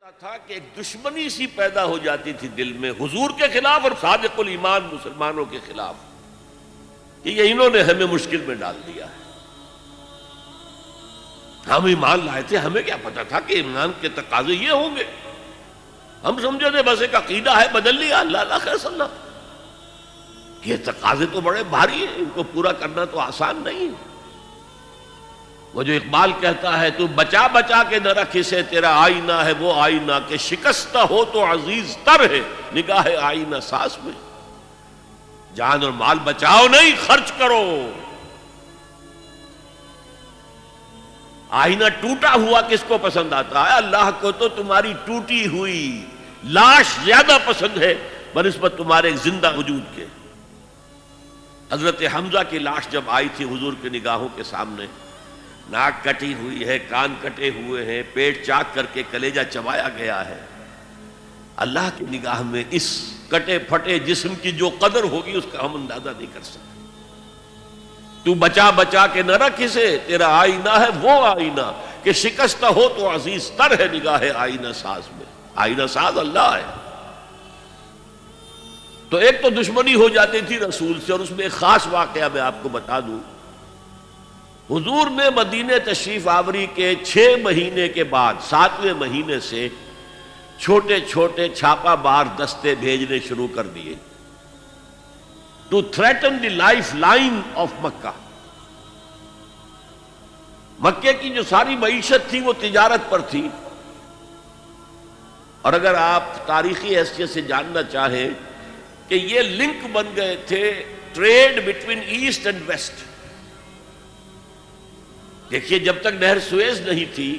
تھا کہ ایک دشمنی سی پیدا ہو جاتی تھی دل میں حضور کے خلاف اور صادق الایمان مسلمانوں کے خلاف کہ یہ انہوں نے ہمیں مشکل میں ڈال دیا ہے. ہم ایمان لائے تھے, ہمیں کیا پتا تھا کہ ایمان کے تقاضے یہ ہوں گے. ہم سمجھے تھے بس ایک عقیدہ ہے, بدل لیا, اللہ خیر صلی اللہ. یہ تقاضے تو بڑے بھاری ہیں, ان کو پورا کرنا تو آسان نہیں ہے. وہ جو اقبال کہتا ہے تو بچا بچا کے نہ رکھ اسے, تیرا آئینہ ہے وہ آئینہ کہ شکستہ ہو تو عزیز تر ہے نگاہ آئینہ ساز میں. جان اور مال بچاؤ نہیں, خرچ کرو. آئینہ ٹوٹا ہوا کس کو پسند آتا ہے؟ اللہ کو تو تمہاری ٹوٹی ہوئی لاش زیادہ پسند ہے بنسبت تمہارے زندہ وجود کے. حضرت حمزہ کی لاش جب آئی تھی حضور کی نگاہوں کے سامنے, ناک کٹی ہوئی ہے, کان کٹے ہوئے ہیں, پیٹ چاک کر کے کلیجہ چبایا گیا ہے. اللہ کی نگاہ میں اس کٹے پھٹے جسم کی جو قدر ہوگی اس کا ہم اندازہ نہیں کر سکتے. تو بچا بچا کے نہ رکھ اسے, تیرا آئینہ ہے وہ آئینہ کہ شکستہ ہو تو عزیز تر ہے نگاہ آئینہ ساز میں. آئینہ ساز اللہ ہے. تو ایک تو دشمنی ہو جاتی تھی رسول سے, اور اس میں ایک خاص واقعہ میں آپ کو بتا دوں. حضور نے مدینہ تشریف آوری کے 6 مہینے کے بعد 7ویں مہینے سے چھوٹے چھوٹے چھاپا مار دستے بھیجنے شروع کر دیے to threaten the life line of Mecca. مکے کی جو ساری معیشت تھی وہ تجارت پر تھی. اور اگر آپ تاریخی حیثیت سے جاننا چاہیں کہ یہ لنک بن گئے تھے trade between east and west. دیکھیے جب تک نہر سویز نہیں تھی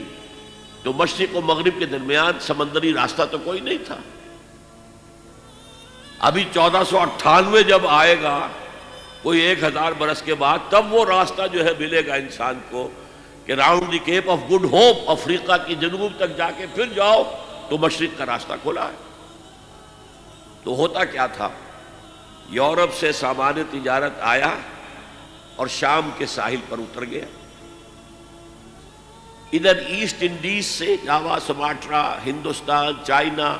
تو مشرق و مغرب کے درمیان سمندری راستہ تو کوئی نہیں تھا. ابھی 1498 جب آئے گا, کوئی 1000 برس کے بعد, تب وہ راستہ جو ہے ملے گا انسان کو کہ round the Cape of Good Hope, افریقہ کی جنوب تک جا کے پھر جاؤ تو مشرق کا راستہ کھلا ہے. تو ہوتا کیا تھا, یورپ سے سامان تجارت آیا اور شام کے ساحل پر اتر گیا. ادھر ایسٹ انڈیز سے جاوا, سماٹرا, ہندوستان, چائنا,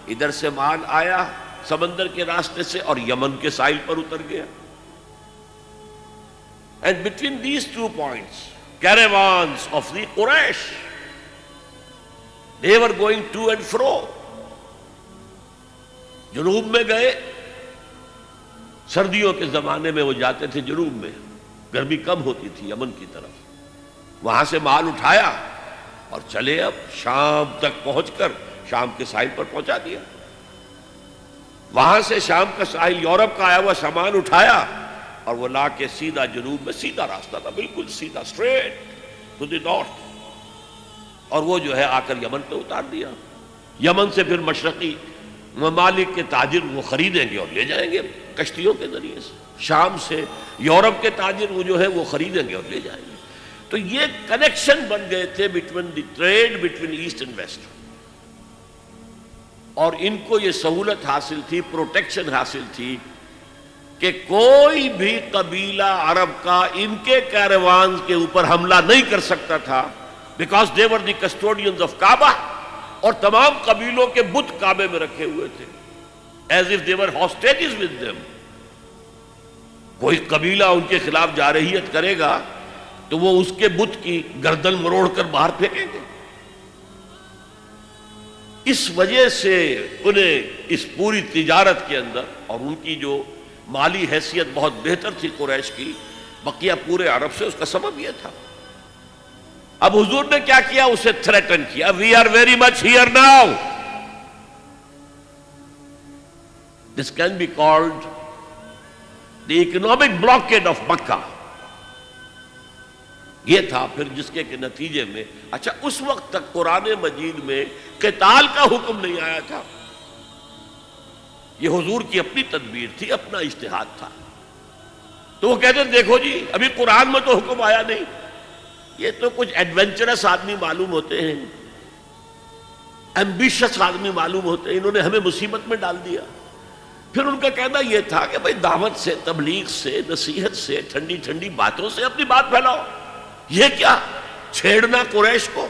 ادھر سے مال آیا سمندر کے راستے سے اور یمن کے ساحل پر اتر گیا. And between these 2 points caravans of the Quraysh, they were going to and fro. جنوب میں گئے, سردیوں کے زمانے میں وہ جاتے تھے جنوب میں, گرمی کم ہوتی تھی یمن کی طرف. وہاں سے مال اٹھایا اور چلے اب شام تک پہنچ کر شام کے ساحل پر پہنچا دیا. وہاں سے شام کا ساحل یورپ کا آیا ہوا سامان اٹھایا اور وہ لا کے سیدھا جنوب میں, سیدھا راستہ تھا بالکل سیدھا, اسٹریٹ ٹو دی نارتھ, اور وہ جو ہے آ کر یمن پہ اتار دیا. یمن سے پھر مشرقی ممالک کے تاجر وہ خریدیں گے اور لے جائیں گے کشتیوں کے ذریعے سے. شام سے یورپ کے تاجر وہ جو ہے وہ خریدیں گے اور لے جائیں گے. تو یہ کنیکشن بن گئے تھے between the trade between east and west. اور ان کو یہ سہولت حاصل تھی, پروٹیکشن حاصل تھی کہ کوئی بھی قبیلہ عرب کا ان کے کیروانز کے اوپر حملہ نہیں کر سکتا تھا, because they were the custodians of Kaaba. اور تمام قبیلوں کے بت کعبے میں رکھے ہوئے تھے, as if they were hostages with them. کوئی قبیلہ ان کے خلاف جارحیت کرے گا تو وہ اس کے بت کی گردن مروڑ کر باہر پھینکیں گے. اس وجہ سے انہیں اس پوری تجارت کے اندر, اور ان کی جو مالی حیثیت بہت بہتر تھی قریش کی بقیہ پورے عرب سے, اس کا سبب یہ تھا. اب حضور نے کیا کیا, اسے تھریٹن کیا. We are very much here now. This can be called the economic blockade of Mecca. یہ تھا پھر جس کے نتیجے میں, اچھا اس وقت تک قرآن مجید میں قتال کا حکم نہیں آیا تھا. یہ حضور کی اپنی تدبیر تھی, اپنا اجتہاد تھا. تو وہ کہتے ہیں دیکھو جی ابھی قرآن میں تو حکم آیا نہیں, یہ تو کچھ ایڈونچرس آدمی معلوم ہوتے ہیں, ایمبیشس آدمی معلوم ہوتے ہیں, انہوں نے ہمیں مصیبت میں ڈال دیا. پھر ان کا کہنا یہ تھا کہ بھائی دعوت سے, تبلیغ سے, نصیحت سے, ٹھنڈی ٹھنڈی باتوں سے اپنی بات پھیلاؤ. یہ کیا چھیڑنا قریش کو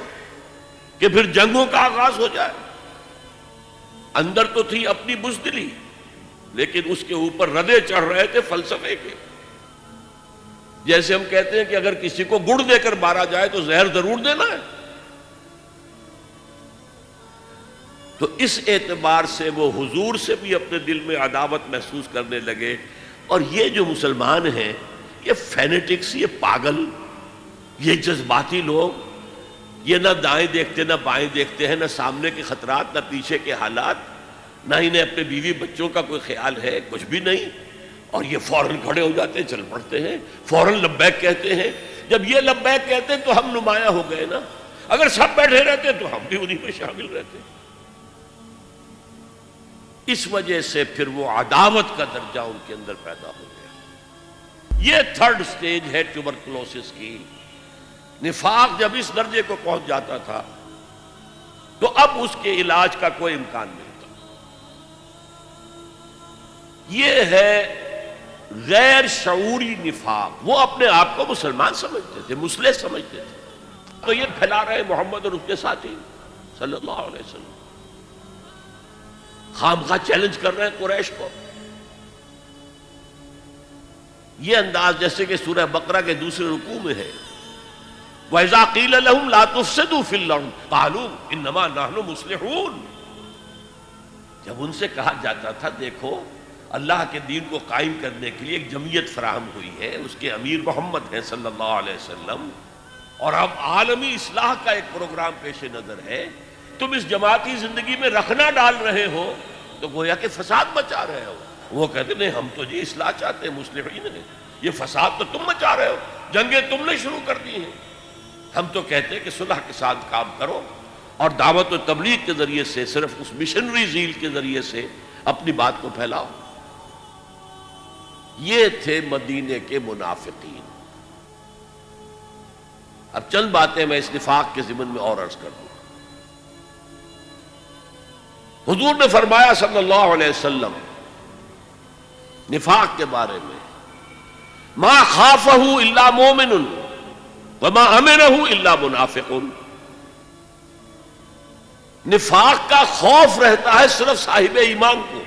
کہ پھر جنگوں کا آغاز ہو جائے. اندر تو تھی اپنی بزدلی، لیکن اس کے اوپر ردے چڑھ رہے تھے فلسفے کے. جیسے ہم کہتے ہیں کہ اگر کسی کو گڑ دے کر مارا جائے تو زہر ضرور دینا ہے. تو اس اعتبار سے وہ حضور سے بھی اپنے دل میں عداوت محسوس کرنے لگے. اور یہ جو مسلمان ہیں، یہ فینیٹکس، یہ پاگل، یہ جذباتی لوگ، یہ نہ دائیں دیکھتے نہ بائیں دیکھتے ہیں، نہ سامنے کے خطرات نہ پیچھے کے حالات، نہ انہیں اپنے بیوی بچوں کا کوئی خیال ہے، کچھ بھی نہیں. اور یہ فوراً کھڑے ہو جاتے ہیں، چل پڑتے ہیں، فوراً لبیک کہتے ہیں. جب یہ لبیک کہتے ہیں تو ہم نمایاں ہو گئے نا. اگر سب بیٹھے رہتے تو ہم بھی انہی میں شامل رہتے. اس وجہ سے پھر وہ عداوت کا درجہ ان کے اندر پیدا ہو گیا. یہ تھرڈ سٹیج ہے ٹیوبرکلوسس کی. نفاق جب اس درجے کو پہنچ جاتا تھا تو اب اس کے علاج کا کوئی امکان نہیں تھا. یہ ہے غیر شعوری نفاق. وہ اپنے آپ کو مسلمان سمجھتے تھے، مسلح سمجھتے تھے، تو یہ پھیلا رہے محمد اور اس کے ساتھی صلی اللہ علیہ وسلم. خامخواہ چیلنج کر رہے ہیں قریش کو. یہ انداز جیسے کہ سورہ بقرہ کے دوسرے رکوع میں ہے، وَإِذَا قِيلَ لَهُمْ لَا تُفْسِدُوا فِي الْأَرْضِ قَالُوا إِنَّمَا نَحْنُ مُصْلِحُونَ. جب ان سے کہا جاتا تھا دیکھو اللہ کے دین کو قائم کرنے کے لیے ایک جمعیت فراہم ہوئی ہے، اس کے امیر محمد ہیں صلی اللہ علیہ وسلم، اور اب عالمی اصلاح کا ایک پروگرام پیش نظر ہے، تم اس جماعتی زندگی میں رکھنا ڈال رہے ہو تو گویا کہ فساد مچا رہے ہو. وہ کہتے نہیں، ہم تو جی اصلاح چاہتے ہیں، مصلحین ہیں. یہ فساد تو تم مچا رہے ہو، جنگیں تم نے شروع کر دی ہیں. ہم تو کہتے ہیں کہ صلح کے ساتھ کام کرو اور دعوت و تبلیغ کے ذریعے سے، صرف اس مشنری زیل کے ذریعے سے اپنی بات کو پھیلاؤ. یہ تھے مدینے کے منافقین. اب چند باتیں میں اس نفاق کے ضمن میں اور عرض کر دوں. حضور نے فرمایا صلی اللہ علیہ وسلم نفاق کے بارے میں، ما خافہ الا مومن وما امنہ الا منافق. نفاق کا خوف رہتا ہے صرف صاحب ایمان کو،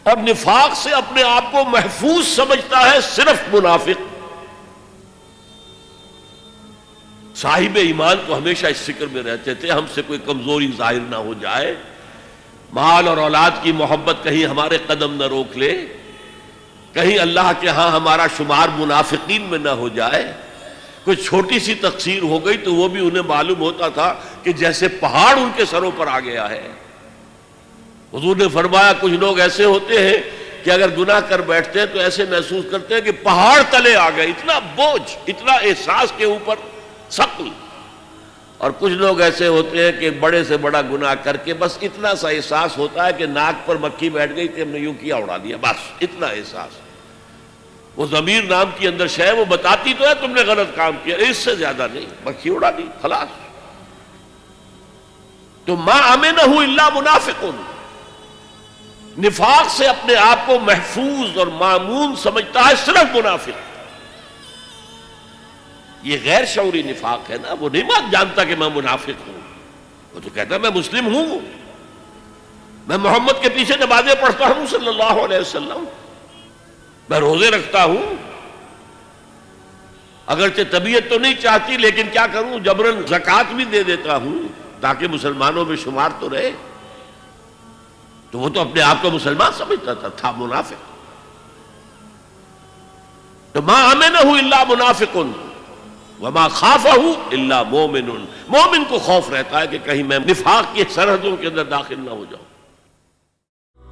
اور نفاق سے اپنے آپ کو محفوظ سمجھتا ہے صرف منافق. صاحب ایمان کو ہمیشہ اس فکر میں رہتے تھے ہم سے کوئی کمزوری ظاہر نہ ہو جائے، مال اور اولاد کی محبت کہیں ہمارے قدم نہ روک لے، کہیں اللہ کے ہاں ہمارا شمار منافقین میں نہ ہو جائے. کوئی چھوٹی سی تقصیر ہو گئی تو وہ بھی انہیں معلوم ہوتا تھا کہ جیسے پہاڑ ان کے سروں پر آ گیا ہے. حضور نے فرمایا کچھ لوگ ایسے ہوتے ہیں کہ اگر گناہ کر بیٹھتے ہیں تو ایسے محسوس کرتے ہیں کہ پہاڑ تلے آ گئے، اتنا بوجھ، اتنا احساس کے اوپر ثقل. اور کچھ لوگ ایسے ہوتے ہیں کہ بڑے سے بڑا گناہ کر کے بس اتنا سا احساس ہوتا ہے کہ ناک پر مکھی بیٹھ گئی کہ ہم نے یوں کیا اڑا دیا، بس اتنا احساس. وہ ضمیر نام کی اندر شے وہ بتاتی تو ہے تم نے غلط کام کیا، اس سے زیادہ نہیں، مکھی اڑا دی خلاص. تو ما امنہ الا منافق. نفاق سے اپنے آپ کو محفوظ اور مامون سمجھتا ہے صرف منافق. یہ غیر شعوری نفاق ہے نا. وہ نہیں جانتا کہ میں منافق ہوں، وہ تو کہتا ہے میں مسلم ہوں، میں محمد کے پیچھے نمازیں پڑھتا ہوں صلی اللہ علیہ وسلم، میں روزے رکھتا ہوں، اگرچہ طبیعت تو نہیں چاہتی لیکن کیا کروں، جبرن زکوٰۃ بھی دے دیتا ہوں تاکہ مسلمانوں میں شمار تو رہے. تو وہ تو اپنے آپ کو مسلمان سمجھتا تھا منافق. تو ما امنہ الا منافق وما خافہ الا مومن. مومن کو خوف رہتا ہے کہ کہیں میں نفاق کی سرحدوں کے اندر داخل نہ ہو جاؤں.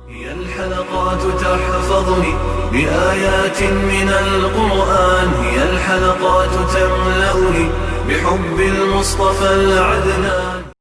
هي الحلقات تحفظني بآيات من القرآن، هي الحلقات تملأني بحب المصطفى العدنان.